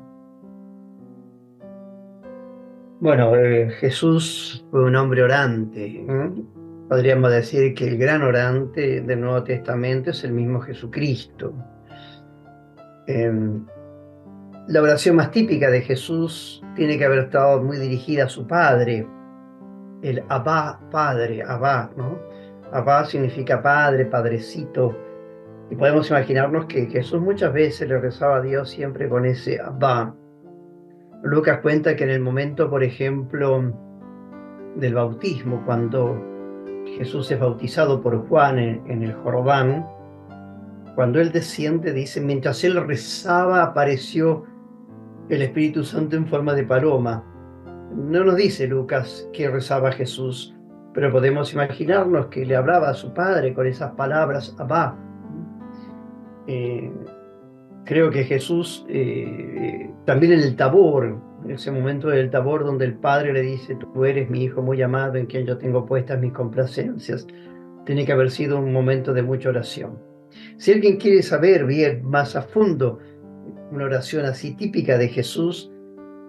Bueno, Jesús fue un hombre orante. Podríamos decir que el gran orante del Nuevo Testamento es el mismo Jesucristo. La oración más típica de Jesús tiene que haber estado muy dirigida a su Padre, el Abba, Padre, Abba, ¿no? Abba significa Padre, Padrecito, y podemos imaginarnos que Jesús muchas veces le rezaba a Dios siempre con ese Abba. Lucas cuenta que en el momento, por ejemplo, del bautismo, cuando Jesús es bautizado por Juan en el Jordán, cuando él desciende, dice, mientras él rezaba, apareció el Espíritu Santo en forma de paloma. No nos dice Lucas que rezaba Jesús, pero podemos imaginarnos que le hablaba a su Padre con esas palabras, Abba. Creo que Jesús, también en el Tabor, en ese momento del Tabor donde el Padre le dice, tú eres mi Hijo muy amado en quien yo tengo puestas mis complacencias, tiene que haber sido un momento de mucha oración. Si alguien quiere saber bien, más a fondo, una oración así típica de Jesús,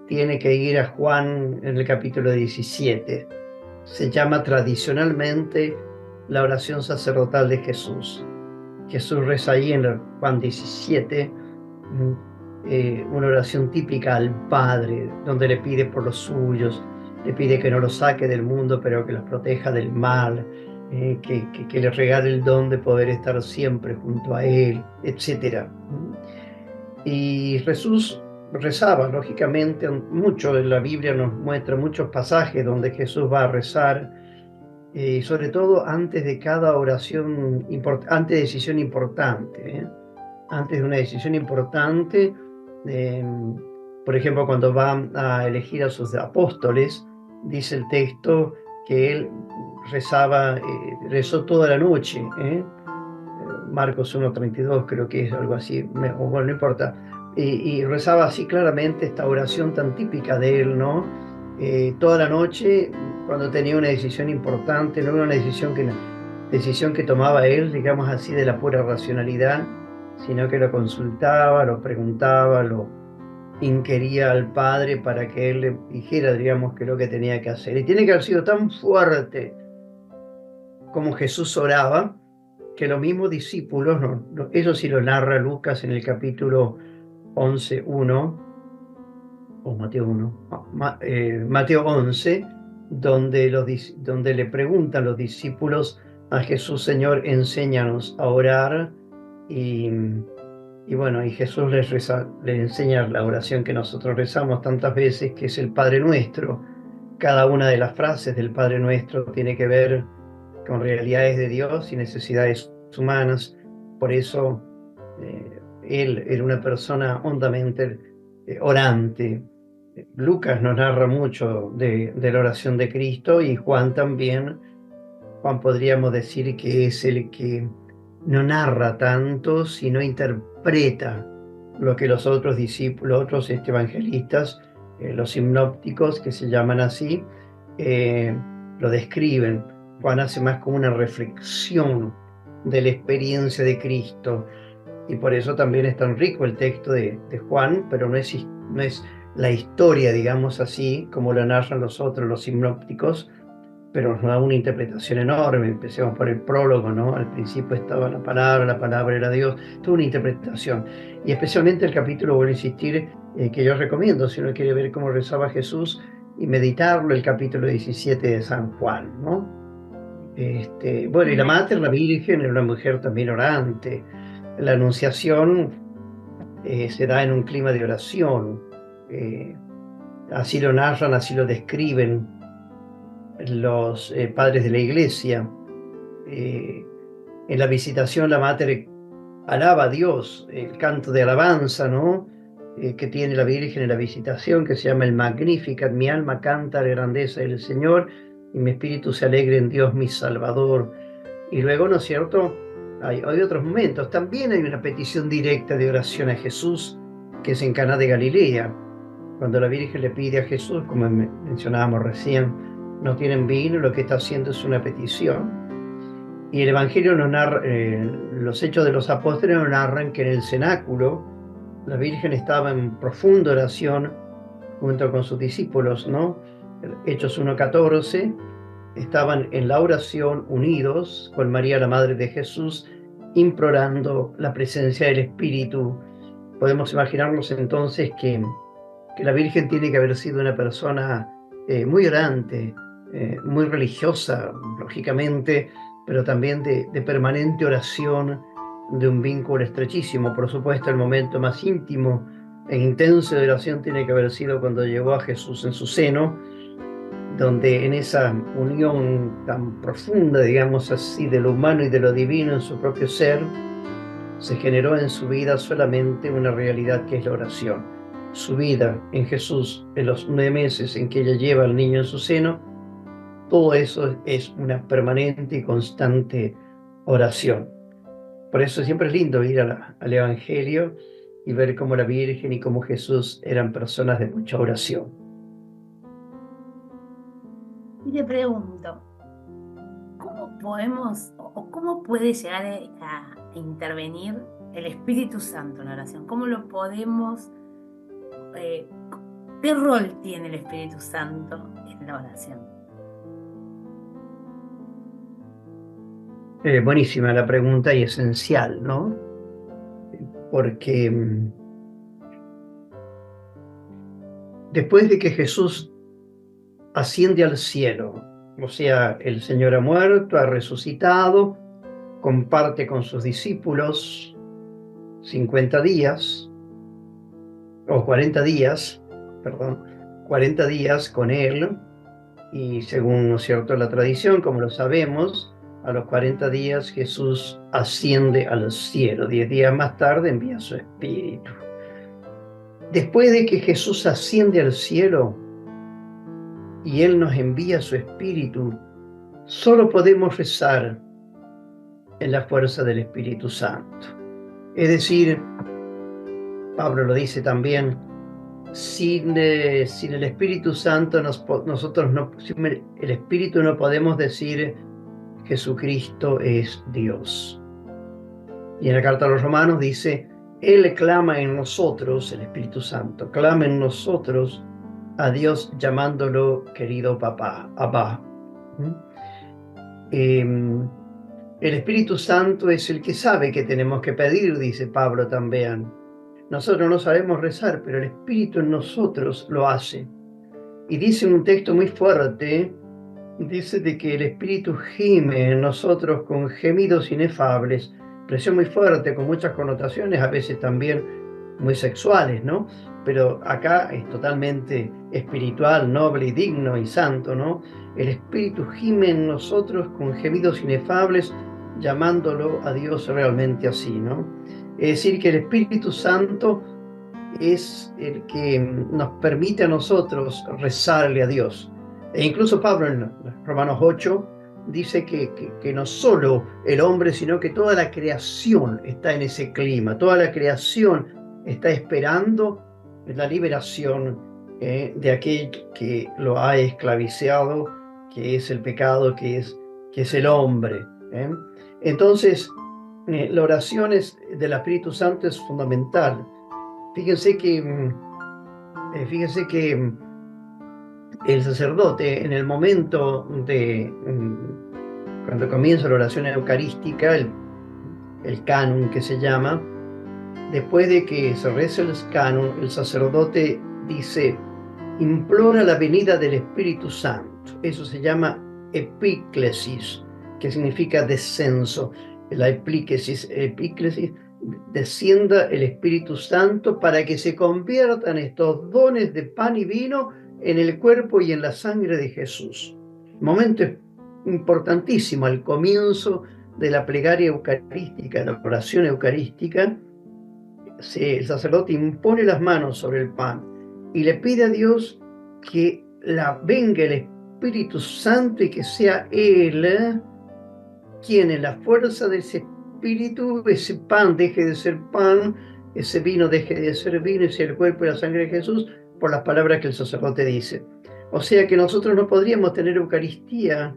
tiene que ir a Juan en el capítulo 17. Se llama tradicionalmente la oración sacerdotal de Jesús. Jesús reza ahí en el Juan 17 una oración típica al Padre, donde le pide por los suyos, le pide que no los saque del mundo, pero que los proteja del mal, que le regale el don de poder estar siempre junto a Él, etc. Y Jesús rezaba, lógicamente, mucho en la Biblia nos muestra muchos pasajes donde Jesús va a rezar, sobre todo antes de cada oración, antes de decisión importante, antes de una decisión importante, por ejemplo, cuando va a elegir a sus apóstoles, dice el texto que él rezó toda la noche, Marcos 1:32 creo que es algo así, bueno, no importa, y rezaba así claramente esta oración tan típica de él, ¿no? Toda la noche, cuando tenía una decisión importante, no era una decisión que tomaba él, digamos así, de la pura racionalidad, sino que lo consultaba, lo preguntaba, lo inquiría al Padre para que él le dijera, digamos, que lo que tenía que hacer. Y tiene que haber sido tan fuerte como Jesús oraba, que los mismos discípulos, eso sí lo narra Lucas en el capítulo 11:1, o Mateo 1, Mateo 11, donde le preguntan los discípulos a Jesús: Señor, enséñanos a orar, y bueno, y Jesús les enseña la oración que nosotros rezamos tantas veces, que es el Padre Nuestro. Cada una de las frases del Padre Nuestro tiene que ver con realidades de Dios y necesidades humanas. Por eso él era una persona hondamente orante. Lucas nos narra mucho de la oración de Cristo, y Juan también. Juan podríamos decir que es el que no narra tanto, sino interpreta lo que los otros discípulos, los otros evangelistas, los sinópticos, que se llaman así, lo describen. Juan hace más como una reflexión de la experiencia de Cristo, y por eso también es tan rico el texto de Juan, pero no es la historia, digamos así, como lo narran los otros, los sinópticos, pero nos da una interpretación enorme. Empecemos por el prólogo, ¿no? Al principio estaba la palabra era Dios, toda una interpretación. Y especialmente el capítulo, vuelvo a insistir, que yo recomiendo si uno quiere ver cómo rezaba Jesús y meditarlo, el capítulo 17 de San Juan, ¿no? Bueno, y la Mater, la Virgen, era una mujer también orante. La Anunciación se da en un clima de oración. Así lo narran, así lo describen los padres de la Iglesia. En la Visitación la Mater alaba a Dios, el canto de alabanza, ¿no? Que tiene la Virgen en la Visitación, que se llama el Magnificat. Mi alma canta la grandeza del Señor, y mi espíritu se alegra en Dios mi Salvador. Y luego, ¿no es cierto?, hay otros momentos. También hay una petición directa de oración a Jesús, que es en Caná de Galilea, cuando la Virgen le pide a Jesús, como mencionábamos recién: no tienen vino, lo que está haciendo es una petición. Y el Evangelio nos narra, los Hechos de los Apóstoles nos narran que en el cenáculo la Virgen estaba en profunda oración junto con sus discípulos, ¿no? Hechos 1:14, estaban en la oración unidos con María, la Madre de Jesús, implorando la presencia del Espíritu. Podemos imaginarnos entonces que la Virgen tiene que haber sido una persona muy orante, muy religiosa, lógicamente, pero también de permanente oración, de un vínculo estrechísimo. Por supuesto, el momento más íntimo e intenso de oración tiene que haber sido cuando llevó a Jesús en su seno, donde en esa unión tan profunda, digamos así, de lo humano y de lo divino en su propio ser, se generó en su vida solamente una realidad, que es la oración. Su vida en Jesús, en los 9 meses en que ella lleva al niño en su seno, todo eso es una permanente y constante oración. Por eso siempre es lindo ir al Evangelio y ver cómo la Virgen y cómo Jesús eran personas de mucha oración. Y te pregunto, ¿cómo podemos o cómo puede llegar a intervenir el Espíritu Santo en la oración? ¿Cómo lo podemos, qué rol tiene el Espíritu Santo en la oración? Buenísima la pregunta y esencial, ¿no? Porque después de que Jesús asciende al cielo, o sea, el Señor ha muerto, ha resucitado, comparte con sus discípulos 50 días, o 40 días, perdón, 40 días con Él, y según, ¿no es cierto?, la tradición, como lo sabemos, a los 40 días Jesús asciende al cielo. 10 días más tarde envía su Espíritu. Después de que Jesús asciende al cielo y Él nos envía su Espíritu, solo podemos rezar en la fuerza del Espíritu Santo. Es decir, Pablo lo dice también, sin el Espíritu Santo sin el Espíritu no podemos decir Jesucristo es Dios. Y en la carta a los Romanos dice: Él clama en nosotros, el Espíritu Santo, clama en nosotros a Dios llamándolo querido papá, Abba. El Espíritu Santo es el que sabe que tenemos que pedir, dice Pablo también. Nosotros no sabemos rezar, pero el Espíritu en nosotros lo hace. Y dice un texto muy fuerte, dice de que el Espíritu gime en nosotros con gemidos inefables, expresión muy fuerte, con muchas connotaciones, a veces también muy sexuales, ¿no? Pero acá es totalmente espiritual, noble y digno y santo, ¿no? El Espíritu gime en nosotros con gemidos inefables, llamándolo a Dios realmente así, ¿no? Es decir, que el Espíritu Santo es el que nos permite a nosotros rezarle a Dios. E incluso Pablo en Romanos 8 dice que no solo el hombre, sino que toda la creación está en ese clima, toda la creación está esperando la liberación de aquel que lo ha esclavizado, que es el pecado, que es el hombre. Entonces, la oración del Espíritu Santo es fundamental. Fíjense que el sacerdote, en el momento cuando comienza la oración eucarística, el canon que se llama, después de que se reza el canon, el sacerdote dice, implora la venida del Espíritu Santo. Eso se llama epíclesis, que significa descenso. La epíclesis, descienda el Espíritu Santo para que se conviertan estos dones de pan y vino en el cuerpo y en la sangre de Jesús. Momento importantísimo al comienzo de la plegaria eucarística, la oración eucarística. El sacerdote impone las manos sobre el pan y le pide a Dios que venga el Espíritu Santo y que sea Él quien en la fuerza de ese Espíritu, ese pan deje de ser pan, ese vino deje de ser vino y sea el cuerpo y la sangre de Jesús, por las palabras que el sacerdote dice. O sea que nosotros no podríamos tener Eucaristía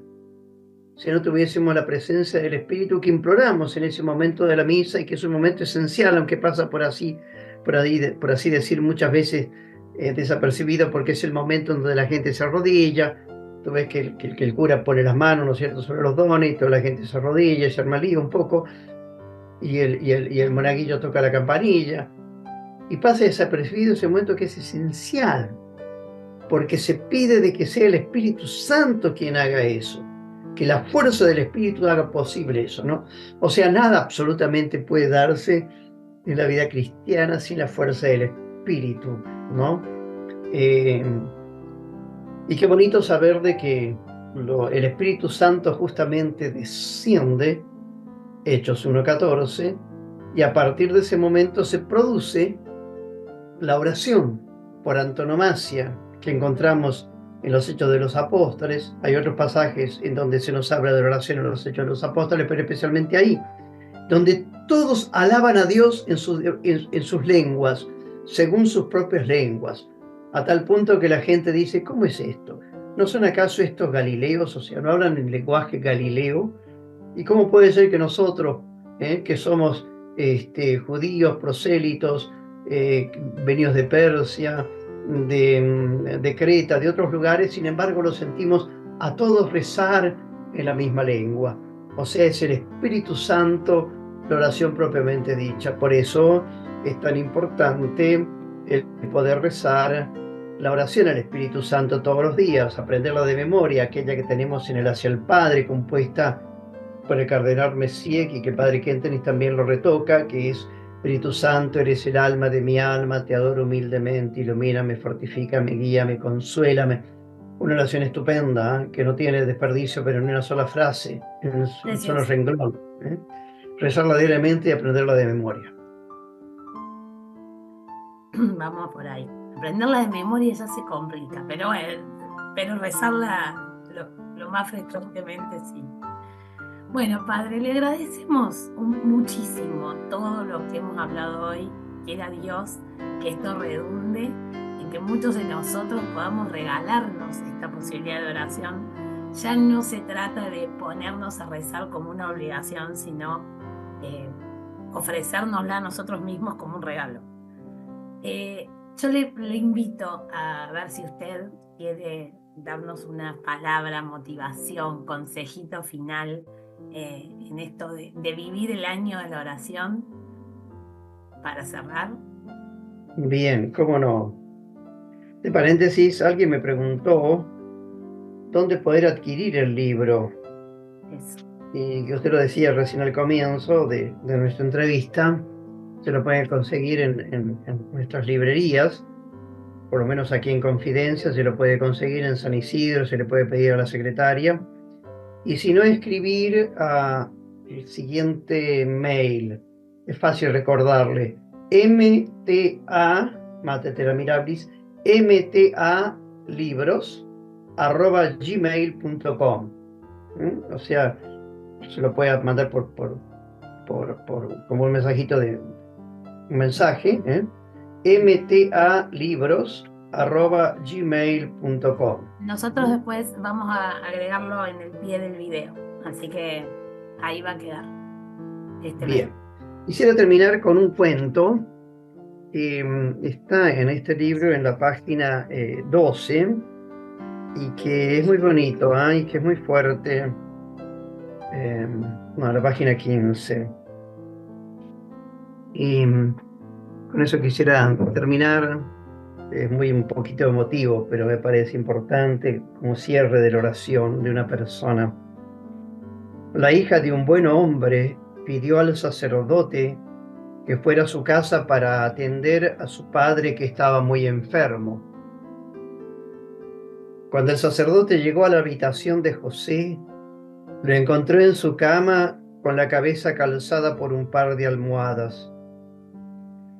si no tuviésemos la presencia del Espíritu que imploramos en ese momento de la misa, y que es un momento esencial, aunque pasa por así decir muchas veces desapercibido, porque es el momento donde la gente se arrodilla. Tú ves que el cura pone las manos, ¿no es cierto?, sobre los dones, y toda la gente se arrodilla, se arma lío un poco, y el monaguillo toca la campanilla, y pasa desapercibido ese momento que es esencial, porque se pide de que sea el Espíritu Santo quien haga eso, que la fuerza del Espíritu haga posible eso, ¿no? O sea, nada absolutamente puede darse en la vida cristiana sin la fuerza del Espíritu, ¿no? Y qué bonito saber de que el Espíritu Santo justamente desciende, Hechos 1:14, y a partir de ese momento se produce la oración por antonomasia que encontramos en los Hechos de los Apóstoles. Hay otros pasajes en donde se nos habla de la oración en los Hechos de los Apóstoles, pero especialmente ahí, donde todos alaban a Dios en sus lenguas, según sus propias lenguas, a tal punto que la gente dice, ¿cómo es esto? ¿No son acaso estos galileos? O sea, ¿no hablan en lenguaje galileo? ¿Y cómo puede ser que nosotros, que somos judíos, prosélitos, venidos de Persia, de Creta, de otros lugares, sin embargo los sentimos a todos rezar en la misma lengua? O sea, es el Espíritu Santo la oración propiamente dicha. Por eso es tan importante el poder rezar la oración al Espíritu Santo todos los días, aprenderla de memoria, aquella que tenemos en el Hacia el Padre, compuesta por el cardenal Messier, y que el Padre Kentenich también lo retoca, que es: Espíritu Santo, eres el alma de mi alma, te adoro humildemente, ilumíname, fortifícame, guíame, consuélame. Una oración estupenda, que no tiene desperdicio, pero en una sola frase, en un solo renglón. Rezarla diariamente y aprenderla de memoria. Vamos por ahí. Aprenderla de memoria ya se complica, pero rezarla lo más frecuentemente sí. Bueno, Padre, le agradecemos muchísimo todo lo que hemos hablado hoy. Quiera Dios que esto redunde en que muchos de nosotros podamos regalarnos esta posibilidad de oración. Ya no se trata de ponernos a rezar como una obligación, sino ofrecérnosla a nosotros mismos como un regalo. Yo le invito a ver si usted quiere darnos una palabra, motivación, consejito final en esto de vivir el año de la oración para cerrar? Bien, cómo no. De paréntesis, alguien me preguntó dónde poder adquirir el libro. Eso. Y que usted lo decía recién al comienzo de nuestra entrevista, se lo pueden conseguir en nuestras librerías, por lo menos aquí en Confidencia, se lo puede conseguir en San Isidro, se le puede pedir a la secretaria. Y si no, escribir a el siguiente mail, es fácil recordarle, mta, mtalibros@gmail.com. O sea, se lo puede mandar como un mensajito de un mensaje, mtalibros@gmail.com. Nosotros después vamos a agregarlo en el pie del video, así que ahí va a quedar este mail. Bien, quisiera terminar con un cuento que está en este libro en la página 12 y que es muy bonito, y que es muy fuerte. No, la página 15. Y con eso quisiera terminar. Es muy un poquito emotivo, pero me parece importante como cierre de la oración de una persona. La hija de un buen hombre pidió al sacerdote que fuera a su casa para atender a su padre que estaba muy enfermo. Cuando el sacerdote llegó a la habitación de José, lo encontró en su cama con la cabeza calzada por un par de almohadas.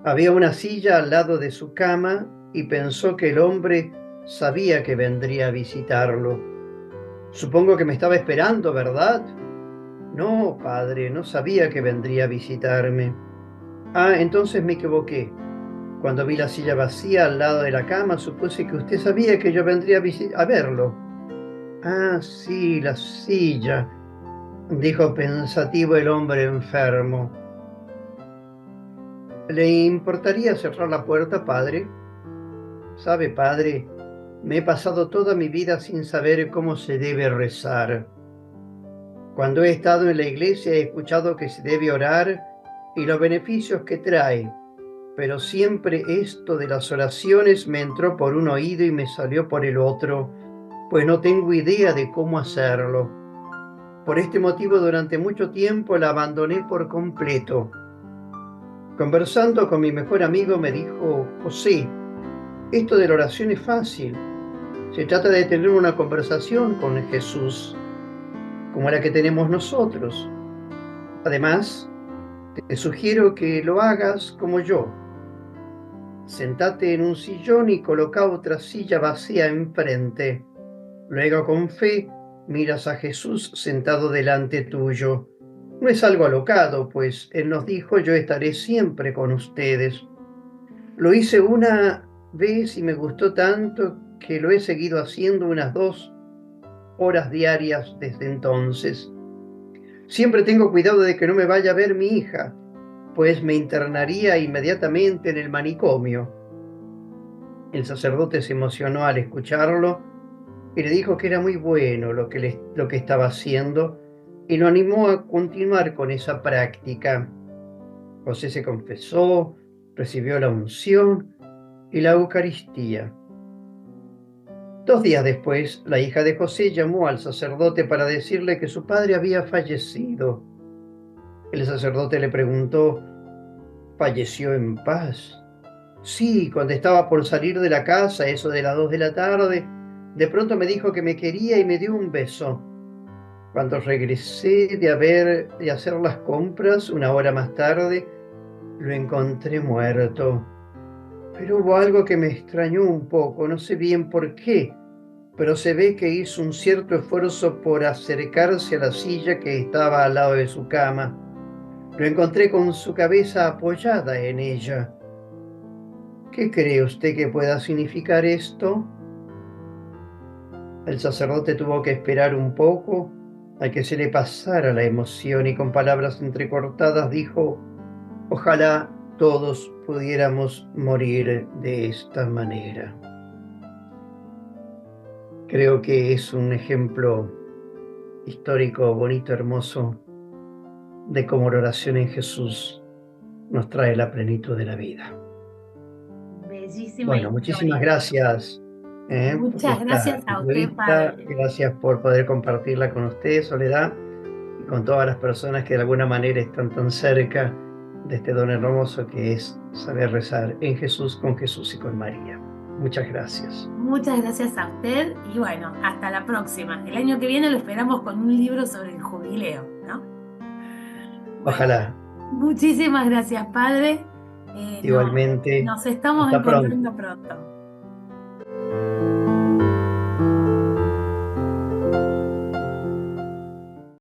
Había una silla al lado de su cama y pensó que el hombre sabía que vendría a visitarlo. Supongo que me estaba esperando, ¿verdad? No, padre, no sabía que vendría a visitarme. Entonces me equivoqué. Cuando vi la silla vacía al lado de la cama, supuse que usted sabía que yo vendría a verlo. Sí, la silla, dijo pensativo el hombre enfermo. ¿Le importaría cerrar la puerta, padre? Sabe, padre, me he pasado toda mi vida sin saber cómo se debe rezar. Cuando he estado en la iglesia he escuchado que se debe orar y los beneficios que trae, pero siempre esto de las oraciones me entró por un oído y me salió por el otro, pues no tengo idea de cómo hacerlo. Por este motivo durante mucho tiempo la abandoné por completo. Conversando con mi mejor amigo me dijo, José, esto de la oración es fácil. Se trata de tener una conversación con Jesús, como la que tenemos nosotros. Además, te sugiero que lo hagas como yo. Sentate en un sillón y coloca otra silla vacía enfrente. Luego, con fe, miras a Jesús sentado delante tuyo. No es algo alocado, pues Él nos dijo, yo estaré siempre con ustedes. Lo hice una vez y me gustó tanto que lo he seguido haciendo unas 2 horas diarias desde entonces. Siempre tengo cuidado de que no me vaya a ver mi hija, pues me internaría inmediatamente en el manicomio. El sacerdote se emocionó al escucharlo y le dijo que era muy bueno lo que estaba haciendo y lo animó a continuar con esa práctica. José se confesó, recibió la unción y la Eucaristía. 2 días después, la hija de José llamó al sacerdote para decirle que su padre había fallecido. El sacerdote le preguntó, ¿falleció en paz? Sí, cuando estaba por salir de la casa, eso de las 2 de la tarde, de pronto me dijo que me quería y me dio un beso. Cuando regresé de hacer las compras, 1 hora más tarde, lo encontré muerto. Pero hubo algo que me extrañó un poco, no sé bien por qué, pero se ve que hizo un cierto esfuerzo por acercarse a la silla que estaba al lado de su cama. Lo encontré con su cabeza apoyada en ella. ¿Qué cree usted que pueda significar esto? El sacerdote tuvo que esperar un poco a que se le pasara la emoción y con palabras entrecortadas dijo, ojalá todos pudiéramos morir de esta manera. Creo que es un ejemplo histórico, bonito, hermoso, de cómo la oración en Jesús nos trae la plenitud de la vida. Bellísima Bueno, muchísimas historia. gracias por Muchas esta gracias a usted, entrevista. padre. Gracias por poder compartirla con usted, Soledad, y con todas las personas que de alguna manera están tan cerca de este don hermoso que es saber rezar en Jesús, con Jesús y con María. Muchas gracias. Muchas gracias a usted y bueno, hasta la próxima. El año que viene lo esperamos con un libro sobre el jubileo, ¿no? Bueno, Ojalá. muchísimas gracias, padre. Igualmente, Nos estamos hasta pronto. encontrando pronto.